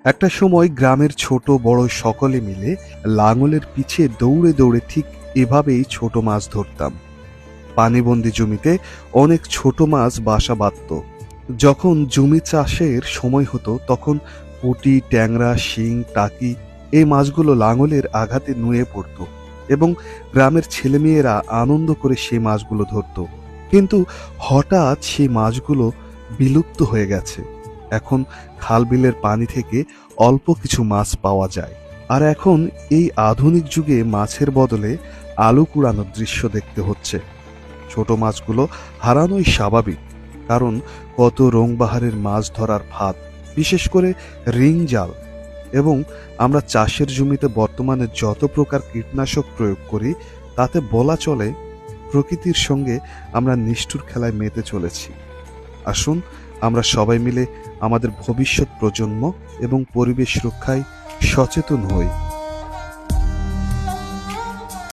একটা সময় গ্রামের ছোট বড় সকলে মিলে লাঙলের পিছে দৌড়ে দৌড়ে ঠিক এভাবেই ছোট মাছ ধরতাম। পানিবন্দি জমিতে অনেক ছোট মাছ বাসা বাঁধত। যখন জমি চাষের সময় হতো তখন পুঁটি, ট্যাংরা, শিং, টাকি এই মাছগুলো লাঙলের আঘাতে নুয়ে পড়ত এবং গ্রামের ছেলেমেয়েরা আনন্দ করে সেই মাছগুলো ধরত। কিন্তু হঠাৎ সেই মাছগুলো বিলুপ্ত হয়ে গেছে। এখন খাল বিলের পানি থেকে অল্প কিছু মাছ পাওয়া যায়। আর এখন এই আধুনিক যুগে মাছের বদলে আলু কুড়ানোর দৃশ্য দেখতে হচ্ছে। ছোট মাছগুলো হারানোই স্বাভাবিক, কারণ কত রংবাহারের মাছ ধরার ফাঁদ, বিশেষ করে রিং জাল। এবং আমরা চাষের জমিতে বর্তমানে যত প্রকার কীটনাশক প্রয়োগ করি তাতে বলা চলে প্রকৃতির সঙ্গে আমরা নিষ্ঠুর খেলায় মেতে চলেছি। আসুন আমরা সবাই মিলে আমাদের ভবিষ্যৎ প্রজন্ম এবং পরিবেশ রক্ষায় সচেতন হই।